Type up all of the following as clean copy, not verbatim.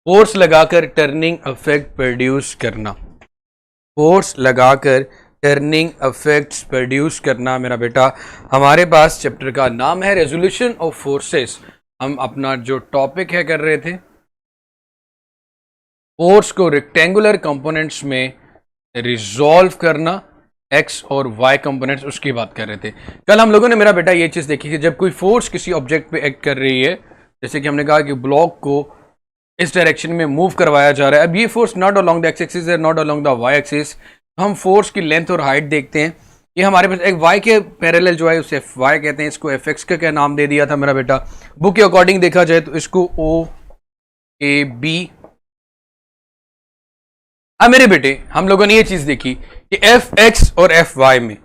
Force लगाकर turning effect produce करना, force लगाकर टर्निंग इफेक्ट्स प्रोड्यूस करना मेरा बेटा हमारे पास चैप्टर का नाम है रेजोल्यूशन ऑफ फोर्सेस। हम अपना जो टॉपिक है कर रहे थे फोर्स को रेक्टेंगुलर कंपोनेंट्स में रिजॉल्व करना, एक्स और वाई कंपोनेंट्स उसकी बात कर रहे थे। कल हम लोगों ने मेरा बेटा ये चीज देखी कि जब कोई फोर्स किसी ऑब्जेक्ट पे एक्ट कर रही है, जैसे कि हमने कहा कि ब्लॉक को इस डायरेक्शन में मूव करवाया जा रहा है, अब ये force not along the x axis है, not along the y axis. हम फोर्स की लेंथ और हाइट देखते हैं। ये हमारे पास एक वाई के पैरेलल जो है उसे एफ वाई कहते हैं, इसको एफ एक्स का क्या नाम दे दिया था मेरा बेटा। बुक के अकॉर्डिंग देखा जाए तो इसको ओ ए बी। अब मेरे बेटे हम लोगों ने ये चीज देखी कि एफ एक्स और एफ वाई में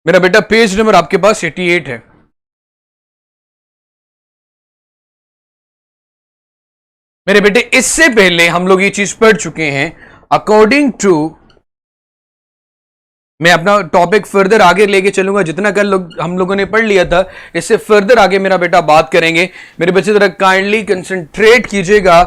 मेरा बेटा पेज नंबर आपके पास 88 है। मेरे बेटे इससे पहले हम लोग ये चीज पढ़ चुके हैं। अकॉर्डिंग टू, मैं अपना टॉपिक फर्दर आगे लेके चलूंगा, जितना कल हम लोगों ने पढ़ लिया था इससे फर्दर आगे मेरा बेटा बात करेंगे। मेरे बच्चे जरा काइंडली कंसंट्रेट कीजिएगा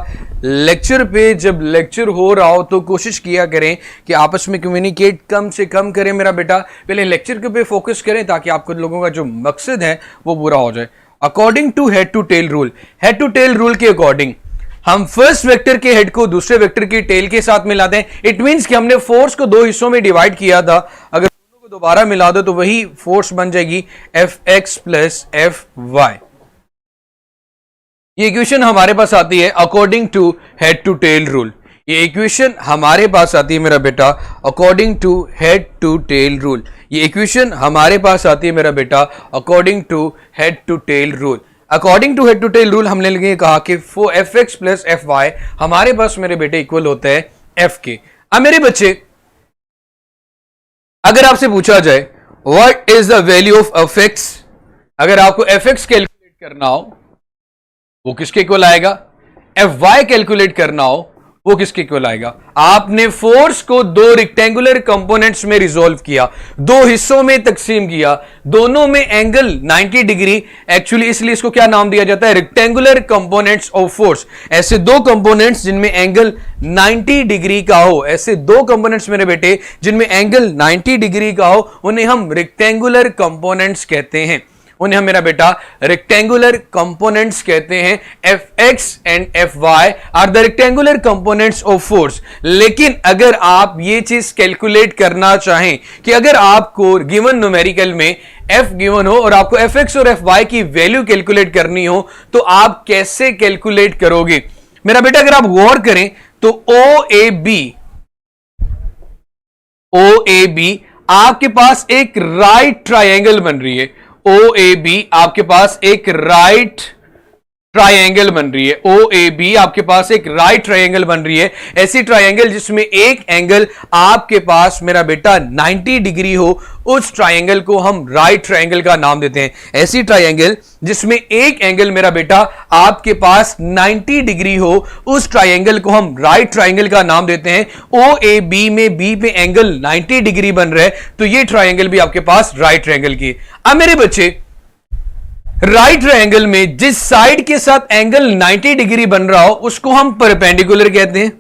लेक्चर पे। जब लेक्चर हो रहा हो तो कोशिश किया करें कि आपस में कम्युनिकेट कम से कम करें मेरा बेटा। पहले लेक्चर के पे फोकस करें ताकि आपको लोगों का जो मकसद है वो पूरा हो जाए। According to head to tail rule, head to tail rule के अकॉर्डिंग हम फर्स्ट वेक्टर के हेड को दूसरे वेक्टर की टेल के साथ मिलाते हैं। इट मींस कि हमने फोर्स को दो हिस्सों में डिवाइड किया था, अगर दोनों को दोबारा मिला दो तो वही फोर्स बन जाएगी F x plus F y. ये इक्वेशन हमारे पास आती है according to head to tail rule. ये इक्वेशन हमारे पास आती है मेरा बेटा according to head to tail rule. ये इक्वेशन हमारे पास आती है मेरा बेटा according to head to tail rule. According to head to tail rule हमने लगे कहा कि F x plus F y हमारे पास मेरे बेटे इक्वल होता है एफ के। अब मेरे बच्चे अगर आपसे पूछा जाए what is the value of F x, अगर आपको एफ एक्स कैलकुलेट करना हो वो किसके इक्वल आएगा, एफ वाई कैलकुलेट करना हो वो किसके इक्वल आएगा। आपने फोर्स को दो रेक्टेंगुलर कंपोनेंट्स में रिजॉल्व किया, दो हिस्सों में तकसीम किया, दोनों में एंगल 90 डिग्री, एक्चुअली इसलिए इसको क्या नाम दिया जाता है, रेक्टेंगुलर कंपोनेंट्स ऑफ फोर्स। ऐसे दो कंपोनेंट्स जिनमें एंगल 90 डिग्री का हो, ऐसे दो कंपोनेंट्स मेरे बेटे जिनमें एंगल 90 डिग्री का हो, उन्हें हम रेक्टेंगुलर कंपोनेंट्स कहते हैं। उन्हें हम मेरा बेटा रेक्टेंगुलर कंपोनेंट्स कहते हैं। F x and F y are the rectangular components of force. लेकिन अगर आप ये चीज कैलकुलेट करना चाहें कि अगर आपको गिवन न्यूमेरिकल में एफ गिवन हो और आपको एफ एक्स और एफ वाई की वैल्यू कैलकुलेट करनी हो तो आप कैसे कैलकुलेट करोगे मेरा बेटा। अगर आप गौर करें तो ओ ए बी आपके पास एक राइट ट्रायंगल बन रही है। ओ ए बी आपके पास एक राइट ट्रायंगल बन रही है। ओ ए बी आपके पास एक राइट ट्रायंगल बन रही है। ऐसी ट्रायंगल जिसमें एक एंगल आपके पास मेरा बेटा 90 डिग्री हो, उस ट्रायंगल को हम राइट ट्रायंगल का नाम देते हैं। ऐसी ट्रायंगल जिसमें एक एंगल मेरा बेटा आपके पास 90 डिग्री हो, उस ट्रायंगल को हम राइट ट्रायंगल का नाम देते हैं। ओ ए बी में बी पे एंगल 90 डिग्री बन रहा है तो ये ट्रायंगल भी आपके पास राइट ट्रायंगल की। अब मेरे बच्चे राइट ट्रायंगल में जिस साइड के साथ एंगल 90 डिग्री बन रहा हो उसको हम परपेंडिकुलर कहते हैं।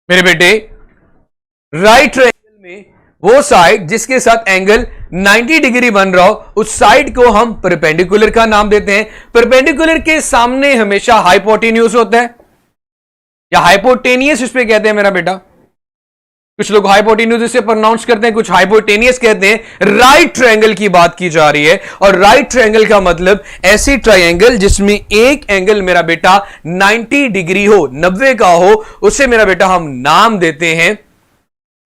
मेरे बेटे राइट ट्रायंगल में वो साइड जिसके साथ एंगल 90 डिग्री बन रहा हो उस साइड को हम परपेंडिकुलर का नाम देते हैं। परपेंडिकुलर के सामने हमेशा हाइपोटेन्यूज होता है या हाइपोटेनियस इस पे कहते हैं मेरा बेटा। कुछ लोग हाइपोटेन्यूज से प्रोनाउंस करते हैं, कुछ हाइपोटेनियस कहते हैं। राइट ट्रायंगल की बात की जा रही है और राइट ट्रायंगल का मतलब ऐसी ट्रायंगल जिसमें एक एंगल मेरा बेटा 90 डिग्री हो, 90 का हो, उससे मेरा बेटा हम नाम देते हैं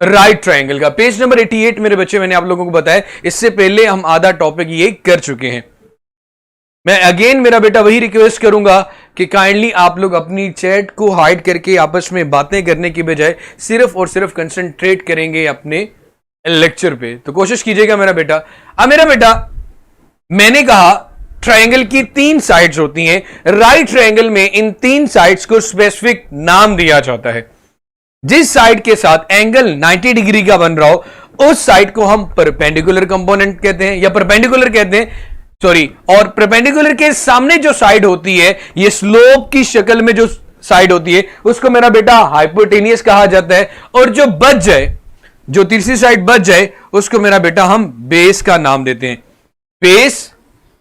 राइट ट्रायंगल का। पेज नंबर 88 मेरे बच्चे मैंने आप लोगों को बताया, इससे पहले हम आधा टॉपिक ये कर चुके हैं। मैं अगेन मेरा बेटा वही रिक्वेस्ट करूंगा कि काइंडली आप लोग अपनी चैट को हाइड करके आपस में बातें करने की बजाय सिर्फ और सिर्फ कंसंट्रेट करेंगे अपने लेक्चर पे, तो कोशिश कीजिएगा मेरा बेटा। अब मेरा बेटा मैंने कहा ट्रायंगल की 3 साइड्स होती हैं। राइट ट्रायंगल में इन 3 साइड्स को स्पेसिफिक नाम दिया जाता है। जिस साइड के साथ एंगल 90 डिग्री का बन रहा हो उस साइड को हम परपेंडिकुलर कंपोनेंट कहते हैं या परपेंडिकुलर कहते हैं। सॉरी, और परपेंडिकुलर के सामने जो साइड होती है, ये स्लोप की शक्ल में जो साइड होती है, उसको मेरा बेटा हाइपोटेनियस कहा जाता है। और जो बच जाए, जो तीसरी साइड बच जाए, उसको मेरा बेटा हम बेस का नाम देते हैं। Base,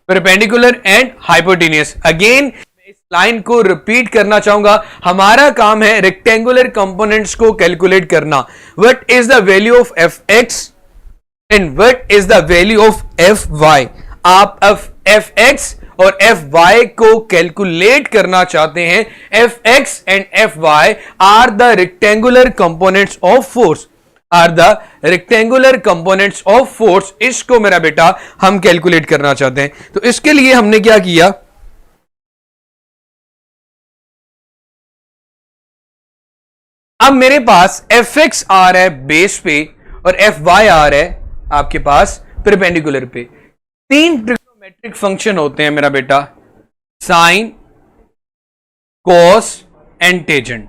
perpendicular and hypotenuse. Again इस लाइन को रिपीट करना चाहूंगा, हमारा काम है रेक्टेंगुलर कंपोनेंट्स को कैलकुलेट करना। What is the value of F x and what is the value of F y. आप एफ एक्स और एफ वाई को कैलकुलेट करना चाहते हैं। F x and F y are the rectangular components of force, are the rectangular components of force. इसको मेरा बेटा हम कैलकुलेट करना चाहते हैं। तो इसके लिए हमने क्या किया, अब मेरे पास एफ एक्स आ रहा है बेस पे और एफ वाई आ रहा है आपके पास परपेंडिकुलर पे। तीन ट्रिग्नोमेट्रिक फंक्शन होते हैं मेरा बेटा, sine, cos and tangent.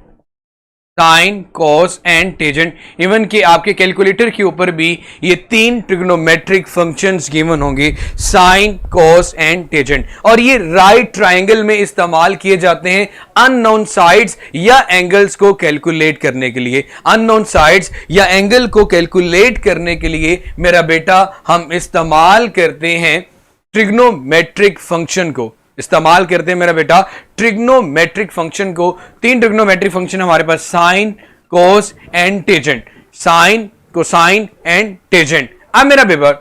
Sine, cos and tangent. Even कि आपके कैलकुलेटर के ऊपर भी ये तीन ट्रिग्नोमेट्रिक फंक्शंस गिवन होंगे, साइन, कॉस एंड टेंजेंट। और ये राइट ट्रायंगल में इस्तेमाल किए जाते हैं अननोन साइड्स या एंगल्स को कैलकुलेट करने के लिए। अननोन साइड्स या एंगल को कैलकुलेट करने के लिए मेरा बेटा हम इस्तेमाल करते हैं ट्रिग्नोमेट्रिक फंक्शन को, इस्तेमाल करते हैं मेरा बेटा ट्रिग्नोमेट्रिक फंक्शन को। तीन ट्रिग्नोमेट्रिक फंक्शन हमारे पास, sine, cos and tangent. Sine, cosine and tangent. अब मेरा पेपर,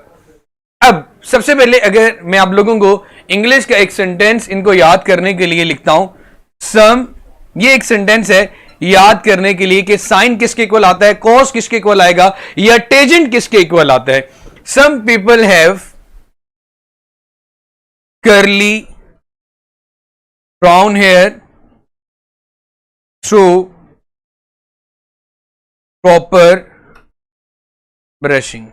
अब सबसे पहले अगर मैं आप लोगों को इंग्लिश का एक सेंटेंस इनको याद करने के लिए लिखता हूं, सम, ये एक सेंटेंस है याद करने के लिए कि साइन किसके इक्वल आता है, कॉस किसके इक्वल आएगा, या टेंजेंट किसके इक्वल आता है। Some people have curly brown hair through proper brushing।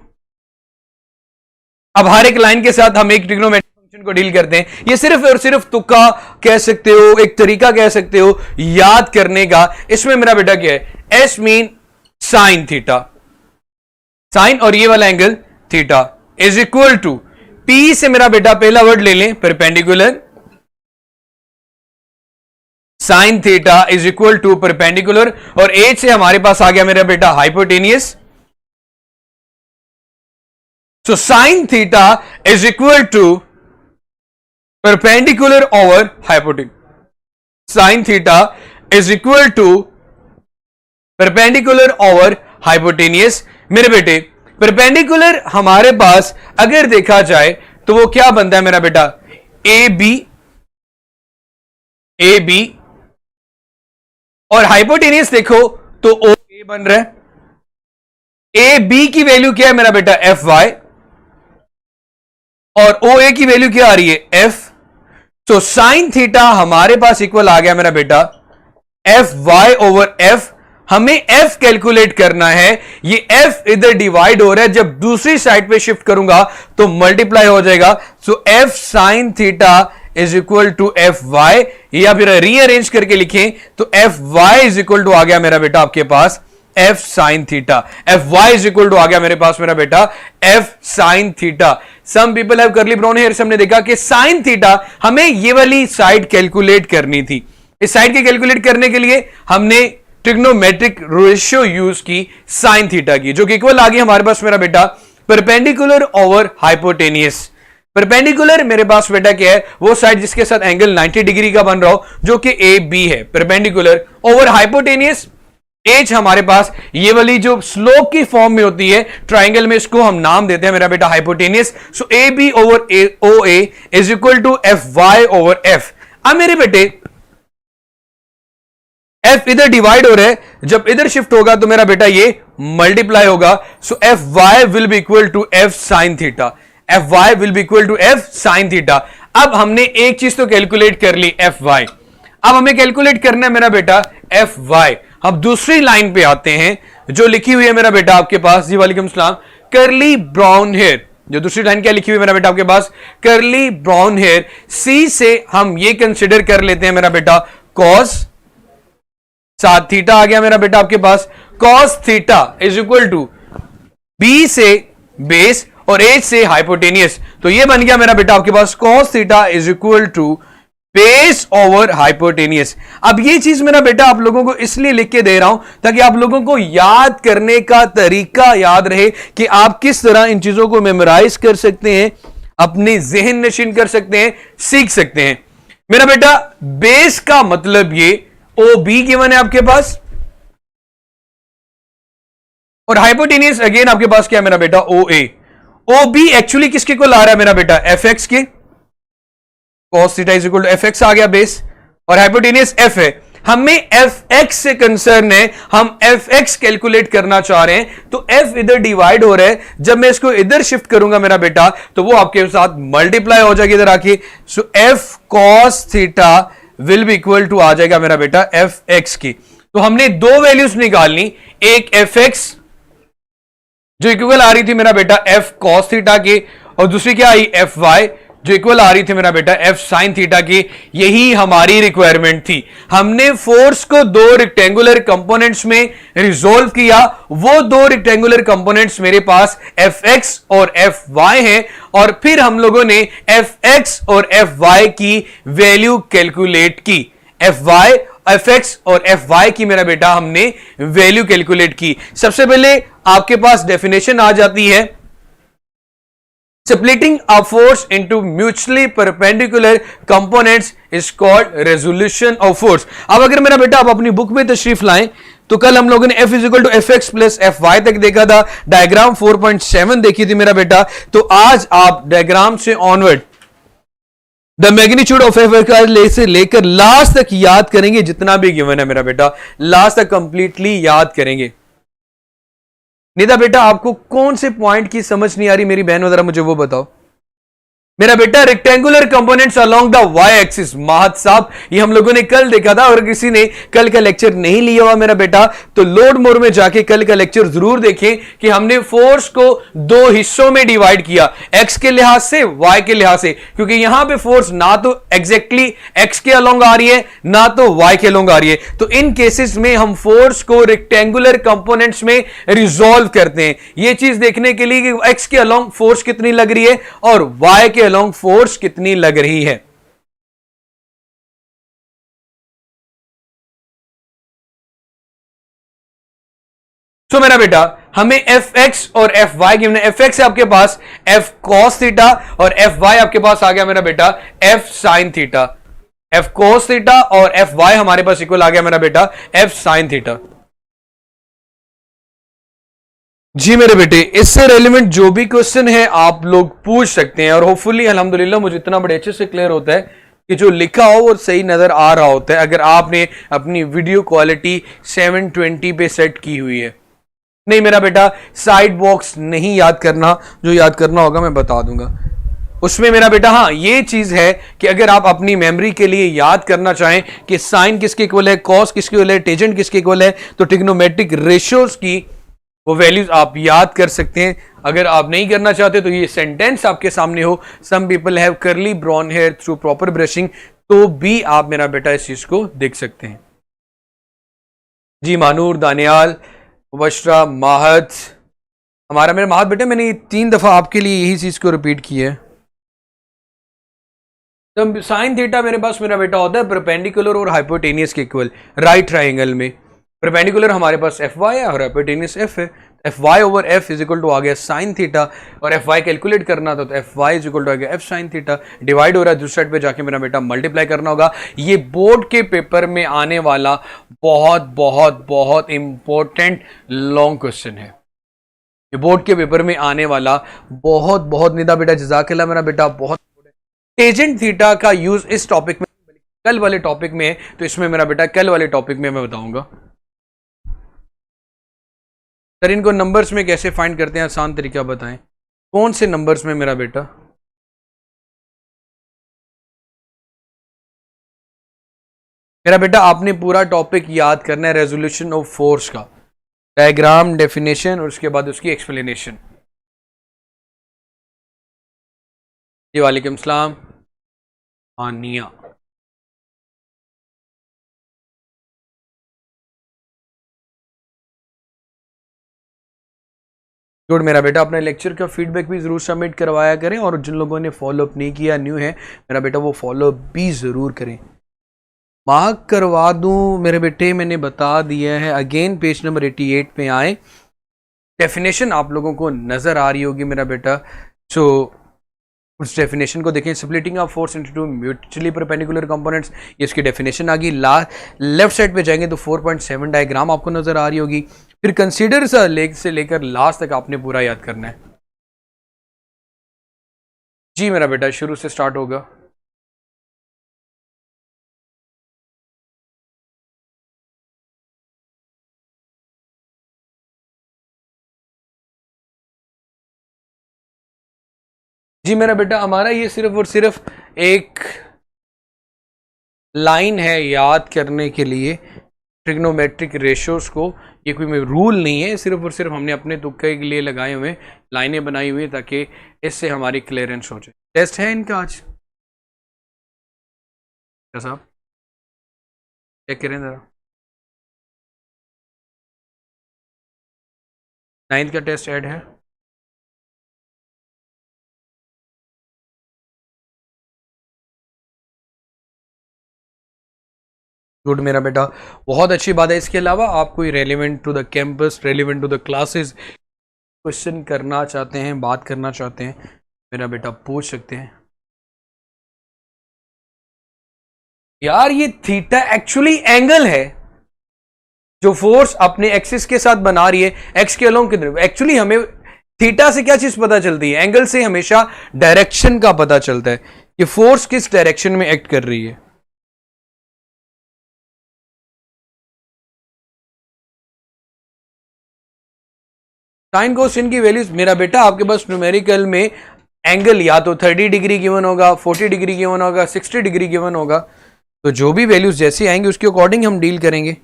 अब हर एक लाइन के साथ हम एक ट्रिग्नोमेट्रिक फंक्शन को डील करते हैं। ये सिर्फ और सिर्फ तुक्का कह सकते हो, एक तरीका कह सकते हो याद करने का। इसमें मेरा बेटा क्या है, S mean sine theta, sine और ये वाला angle theta is equal to P से मेरा बेटा पहला वर्ड ले लें perpendicular, sine theta is equal to perpendicular, और एच से हमारे पास आ गया मेरा बेटा hypotenuse. So sine theta is equal to perpendicular over hypotenuse. Sine theta is equal to perpendicular over hypotenuse. मेरे बेटे परपेंडिकुलर हमारे पास अगर देखा जाए तो वो क्या बनता है मेरा बेटा, ए बी, ए बी, और हाइपोटेनियस देखो तो ओ ए बन रहा है। ए बी की वैल्यू क्या है मेरा बेटा, एफ वाई, और ओ ए की वैल्यू क्या आ रही है, एफ। तो साइन थीटा हमारे पास इक्वल आ गया मेरा बेटा एफ वाई ओवर एफ। हमें एफ कैलकुलेट करना है, ये एफ इधर डिवाइड हो रहा है, जब दूसरी साइड पे शिफ्ट करूंगा तो मल्टीप्लाई हो जाएगा। So F sine theta is equal to F y, या फिर रीअरेंज करके लिखें तो F y is equal to आ गया मेरा बेटा आपके पास F sine theta. F y is equal to आ गया मेरे पास मेरा बेटा F sine theta. Some people have curly brown hair, हमने देखा कि साइन थीटा हमें ये वाली साइड कैलकुलेट करनी थी। इस साइड के कैलकुलेट करने के लिए हमने ट्रिग्नोमेट्रिक रेशियो यूज की साइन थीटा की, जो कि इक्वल आ गई हमारे पास मेरा बेटा परपेंडिकुलर ओवर हाइपोटेनियस। परपेंडिकुलर मेरे पास बेटा क्या है, वो साइड जिसके साथ एंगल 90 डिग्री का बन रहा हो, जो कि ए बी है परपेंडिकुलर ओवर हाइपोटेनियस। एच हमारे पास ये वाली जो स्लोप की फॉर्म में होती है ट्राइंगल में, इसको हम नाम देते हैं मेरा बेटा hypotenuse. So A B over O A is equal to F y over F. अब मेरे बेटे एफ इधर डिवाइड हो रहा है, जब इधर शिफ्ट होगा तो मेरा बेटा ये मल्टीप्लाई होगा। So F y will be equal to F sine theta, F y will be equal to F sine theta. अब हमने एक चीज तो कैलकुलेट कर ली एफ वाई, अब हमें कैलकुलेट करना है मेरा बेटा एफ वाई। अब दूसरी लाइन पे आते हैं जो लिखी हुई है मेरा बेटा आपके पास, जी वालेकुम सलाम, करली ब्राउन हेयर। जो दूसरी लाइन क्या लिखी हुई है मेरा बेटा आपके पास, करली ब्राउन हेयर। सी से हम ये कंसिडर कर लेते हैं मेरा बेटा कॉस, साथ थीटा आ गया मेरा बेटा आपके पास cos theta is equal to B से बेस, और एज से हाइपोटेनियस। तो ये बन गया मेरा बेटा आपके पास cos theta is equal to base over hypotenuse. अब ये चीज मेरा बेटा आप लोगों को इसलिए लिख के दे रहा हूं ताकि आप लोगों को याद करने का तरीका याद रहे कि आप किस तरह इन चीजों को मेमोराइज कर सकते हैं, अपने जहन नशीन कर सकते हैं, सीख सकते हैं। मेरा बेटा बेस का मतलब ये ओ बी गिवन है आपके पास, और हाइपोटेनियस अगेन आपके पास क्या है मेरा बेटा ओ ए। ओ बी एक्चुअली किसके को ला रहा है मेरा बेटा एफ एक्स के, cos theta is equal to F x आ गया बेस, और हाइपोटेनियस एफ है। हमें एफ एक्स से कंसर्न है, हम एफ एक्स कैलकुलेट करना चाह रहे हैं, तो एफ इधर डिवाइड हो रहा है, जब मैं इसको इधर शिफ्ट करूंगा मेरा बेटा तो वो आपके साथ मल्टीप्लाई हो जाएगी इधर आके। So F cos theta will be equal to आ जाएगा मेरा बेटा एफ एक्स की। तो हमने दो वैल्यूज निकालनी, एक एफ एक्स जो इक्वल आ रही थी मेरा बेटा एफ cos थीटा की, और दूसरी क्या आई एफ वाई जो इक्वल आ रही थी मेरा बेटा एफ साइन थीटा की। यही हमारी रिक्वायरमेंट थी। हमने फोर्स को दो रेक्टेंगुलर कंपोनेंट्स में रिजोल्व किया, वो दो रेक्टेंगुलर कंपोनेंट्स मेरे पास एफ एक्स और एफ वाई हैं, और फिर हम लोगों ने एफ एक्स और एफ वाई की वैल्यू कैलकुलेट की। एफ वाई, एफ एक्स और एफ वाई की मेरा बेटा हमने वैल्यू कैलकुलेट की। सबसे पहले आपके पास डेफिनेशन आ जाती है, splitting a force into mutually perpendicular components is called resolution of force। अब अगर मेरा बेटा आप अपनी बुक में तशरीफ लाएं तो कल हम लोगों ने F is equal to F x plus F y तक देखा था, डायग्राम 4.7 देखी थी मेरा बेटा। तो आज आप डायग्राम से onward the magnitude of F से लेकर लास्ट तक याद करेंगे, जितना भी गिवन है मेरा बेटा लास्ट तक कंप्लीटली याद करेंगे। निदा बेटा आपको कौन से पॉइंट की समझ नहीं आ रही मेरी बहन, जरा मुझे वो बताओ। मेरा बेटा rectangular components along the y axis, महत साहब ये हम लोगों ने कल देखा था। और किसी ने कल का लेक्चर नहीं लिया हुआ मेरा बेटा तो लोड मोर में जाके कल का लेक्चर जरूर देखें कि हमने फोर्स को दो हिस्सों में डिवाइड किया, एक्स के लिहाज से, वाई के लिहाज से, क्योंकि यहां पे फोर्स ना तो एग्जैक्टली एक्स के अलोंग आ रही है ना तो वाई के अलोंग आ रही है। तो इन केसेस में हम फोर्स को रेक्टेंगुलर कंपोनेंट्स में रिजोल्व करते हैं, ये चीज देखने के लिए कि एक्स के अलोंग फोर्स कितनी लग रही है और वाई के अलोंग फोर्स कितनी लग रही है। तो मेरा बेटा हमें एफ एक्स और एफ वाई गिवन है। एफ एक्स है आपके पास एफ cos थीटा और एफ वाई आपके पास आ गया मेरा बेटा F sine theta. F cos theta और एफ वाई हमारे पास इक्वल आ गया मेरा बेटा एफ साइन थीटा। जी मेरे बेटे इससे रेलिवेंट जो भी क्वेश्चन है आप लोग पूछ सकते हैं, और होपफुली अल्हम्दुलिल्लाह मुझे इतना बड़े अच्छे से क्लियर होता है कि जो लिखा हो वो सही नजर आ रहा होता है अगर आपने अपनी वीडियो क्वालिटी 720 पे सेट की हुई है। नहीं मेरा बेटा साइड बॉक्स नहीं याद करना, जो याद करना होगा मैं बता दूंगा उसमें मेरा बेटा। हाँ ये चीज है कि अगर आप अपनी मेमोरी के लिए याद करना चाहें कि साइन किसके इक्वल है, कॉस किसके इक्वल है, टेंजेंट किसके इक्वल है, तो ट्रिग्नोमेट्रिक रेशियोज की वो वैल्यूज आप याद कर सकते हैं। अगर आप नहीं करना चाहते तो ये सेंटेंस आपके सामने हो, some people have curly brown hair through proper brushing, तो भी आप मेरा बेटा इस चीज को देख सकते हैं। जी मानूर, दानियाल, वशरा, माहत, हमारा मेरा माहत बेटा मैंने 3 दफा आपके लिए यही चीज को रिपीट की है। तो साइन थीटा मेरे पास मेरा बेटा होता है परपेंडिकुलर और हाइपोटेनियस के इक्वल राइट ट्राइंगल में। परपेंडिकुलर हमारे पास एफ वाई है और हाइपोटेनियस एफ है। F y over F is equal to आ गया साइन थीटा, और एफ वाई कैलकुलेट करना था तो F y is equal to आ गया एफ साइन थीटा। डिवाइड हो रहा है, दूसरी साइड पे जाके मेरा बेटा मल्टीप्लाई करना होगा। ये बोर्ड के पेपर में आने वाला बहुत बहुत बहुत इंपॉर्टेंट लॉन्ग क्वेश्चन है। ये बोर्ड के पेपर में आने वाला बहुत बहुत, निदा बेटा जजाकल्लाह मेरा बेटा, बहुत टेंजेंट थीटा का यूज इस टॉपिक में कल वाले टॉपिक में है, तो इसमें मेरा बेटा कल वाले टॉपिक में मैं बताऊंगा। सर इनको नंबर्स में कैसे फाइंड करते हैं, आसान तरीका बताएं। कौन से नंबर्स में मेरा बेटा? मेरा बेटा आपने पूरा टॉपिक याद करना है रेजोल्यूशन ऑफ फोर्स का, डायग्राम, डेफिनेशन और उसके बाद उसकी एक्सप्लेनेशन। जी वालेकुम सलाम आनिया। गुड मेरा बेटा, अपने लेक्चर का फीडबैक भी जरूर सबमिट करवाया करें, और जिन लोगों ने फॉलो अप नहीं किया, न्यू है मेरा बेटा, वो फॉलो भी जरूर करें। मार्क करवा दूं मेरे बेटे, मैंने बता दिया है। अगेन पेज नंबर 88 पे आए, डेफिनेशन आप लोगों को नजर आ रही होगी मेरा बेटा। सो उस डेफिनेशन को देखें, splitting of force into two mutually perpendicular components, ये इसकी डेफिनेशन आ गई। लेफ्ट साइड पे जाएंगे तो 4.7 डायग्राम आपको नजर आ रही होगी। फिर कंसीडर सा लेग से लेकर लास्ट तक आपने पूरा याद करना है। जी मेरा बेटा, शुरू से स्टार्ट होगा। जी मेरा बेटा, हमारा ये सिर्फ और सिर्फ एक लाइन है याद करने के लिए, ट्रिग्नोमेट्रिक रेशियोज को। ये कोई रूल नहीं है, सिर्फ और सिर्फ हमने अपने तुक्के के लिए लगाए हुए लाइनें बनाई हुई ताकि इससे हमारी क्लियरेंस हो जाए। टेस्ट है इनका आज साहब, चेक करें जरा। 9th का टेस्ट ऐड है। गुड मेरा बेटा, बहुत अच्छी बात है। इसके अलावा आप कोई relevant to the campus, relevant to the classes question करना चाहते हैं, बात करना चाहते हैं, मेरा बेटा पूछ सकते हैं। यार ये थीटा एक्चुअली एंगल है जो फोर्स अपने एक्सिस के साथ बना रही है, एक्स के अलोंग कितने। एक्चुअली हमें थीटा से क्या चीज पता चलती है? एंगल से हमेशा डायरेक्शन का पता चलता है कि फोर्स किस डायरेक्शन में एक्ट कर रही है। साइन कोसाइन की वैल्यूज मेरा बेटा आपके पास न्यूमेरिकल में एंगल या तो 30 डिग्री गिवन होगा, 40 डिग्री गिवन होगा, 60 डिग्री गिवन होगा। तो जो भी वैल्यूज जैसी आएंगी उसके अकॉर्डिंग हम डील करेंगे।